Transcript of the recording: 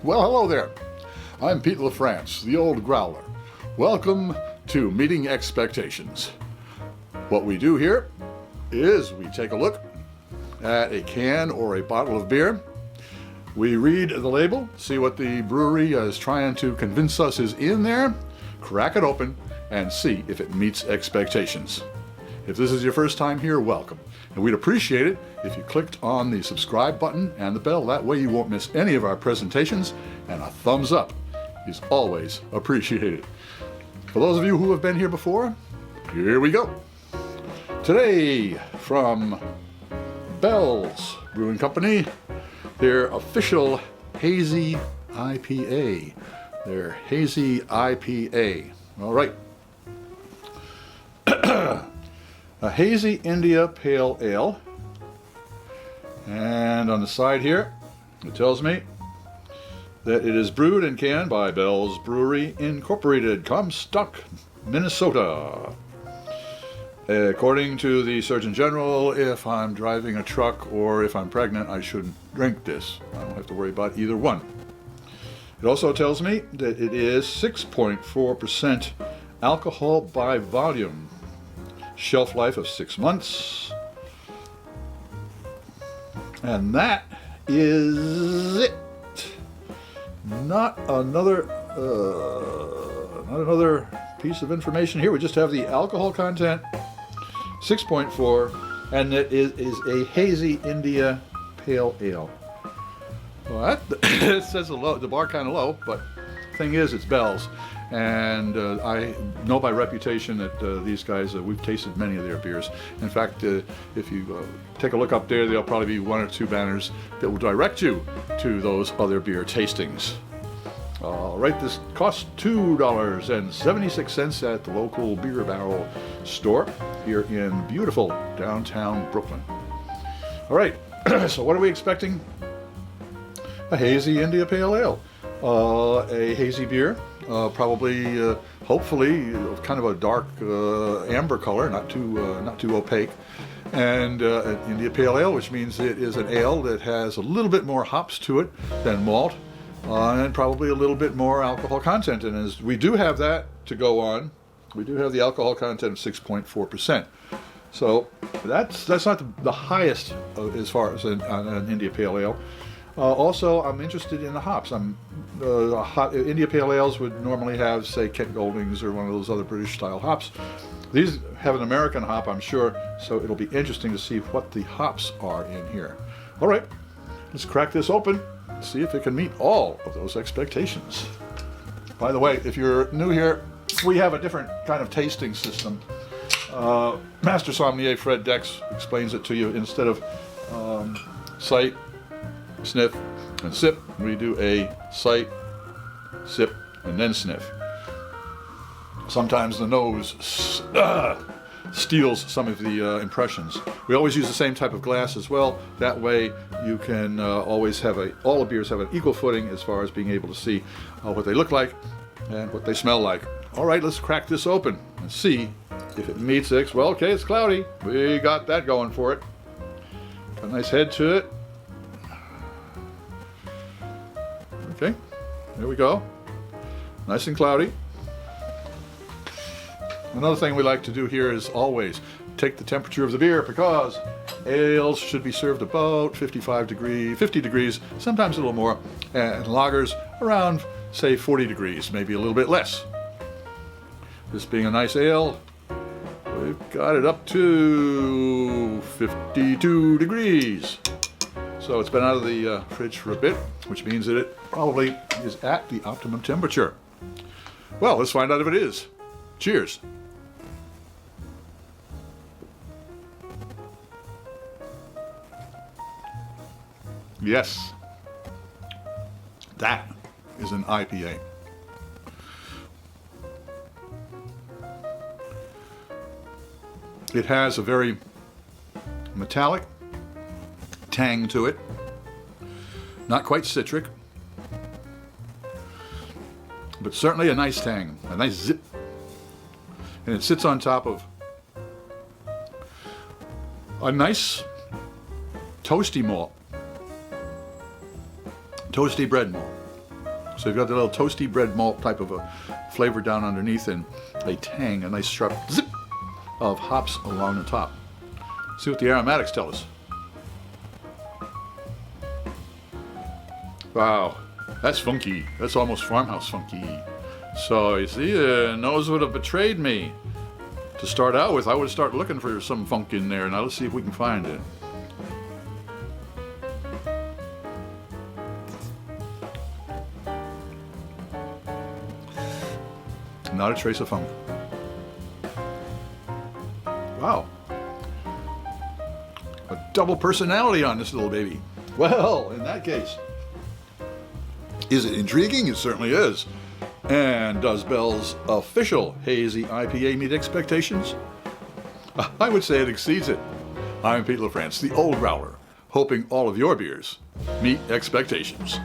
Well, hello there. I'm Pete LaFrance, the old Growler. Welcome to Meeting Expectations. What we do here is we take a look at a can or a bottle of beer. We read the label, see what the brewery is trying to convince us is in there, crack it open, and see if it meets expectations. If this is your first time here, welcome. And we'd appreciate it if you clicked on the subscribe button and the bell. That way you won't miss any of our presentations, and a thumbs up is always appreciated. For those of you who have been here before, here we go. Today, from Bell's Brewing Company, their official Hazy IPA. Their Hazy IPA. All right. A Hazy India Pale Ale. And on the side here, it tells me that it is brewed and canned by Bell's Brewery Incorporated, Comstock, Minnesota. According to the Surgeon General, if I'm driving a truck or if I'm pregnant, I shouldn't drink this. I don't have to worry about either one. It also tells me that it is 6.4% alcohol by volume. Shelf life of 6 months. And that is it. Not another piece of information here. We just have the alcohol content, 6.4, and it is a Hazy India Pale Ale. Well, it says the bar kind of low, but the thing is, it's Bell's. And I know by reputation that these guys, we've tasted many of their beers. In fact, if you take a look up there, there'll probably be one or two banners that will direct you to those other beer tastings. All right, this costs $2.76 at the local Beer Barrel store here in beautiful downtown Brooklyn. All right, so what are we expecting? A Hazy India Pale Ale, a hazy beer. Probably, hopefully, kind of a dark amber color, not too opaque, and an India Pale Ale, which means it is an ale that has a little bit more hops to it than malt, and probably a little bit more alcohol content. And as we do have that to go on, we do have the alcohol content of 6.4%. So that's not the highest as far as an India Pale Ale. Also, I'm interested in the hops. India Pale Ales would normally have, say, Kent Goldings or one of those other British-style hops. These have an American hop, I'm sure, so it'll be interesting to see what the hops are in here. All right, let's crack this open and see if it can meet all of those expectations. By the way, if you're new here, we have a different kind of tasting system. Master Sommelier Fred Dex explains it to you. Instead of sight, sniff, and sip, we do a sight, sip, and then sniff. Sometimes the nose steals some of the impressions. We always use the same type of glass as well. That way you can always have all the beers have an equal footing as far as being able to see what they look like and what they smell like. All right, let's crack this open and see if it meets it. Well, okay, it's cloudy. We got that going for it. Got a nice head to it. Okay, there we go. Nice and cloudy. Another thing we like to do here is always take the temperature of the beer, because ales should be served about 50 degrees, sometimes a little more, and lagers around, say, 40 degrees, maybe a little bit less. This being a nice ale, we've got it up to 52 degrees. So it's been out of the fridge for a bit, which means that it probably is at the optimum temperature. Well, let's find out if it is. Cheers. Yes, that is an IPA. It has a very metallic tang to it, not quite citric, but certainly a nice tang, a nice zip. And it sits on top of a nice toasty malt, toasty bread malt. So you've got the little toasty bread malt type of a flavor down underneath and a tang, a nice sharp zip of hops along the top. See what the aromatics tell us. Wow, that's funky. That's almost farmhouse funky. So you see, the nose would have betrayed me. To start out with, I would start looking for some funk in there. Now let's see if we can find it. Not a trace of funk. Wow. A double personality on this little baby. Well, in that case, is it intriguing? It certainly is. And does Bell's official Hazy IPA meet expectations? I would say it exceeds it. I'm Pete LaFrance, the old Growler, hoping all of your beers meet expectations.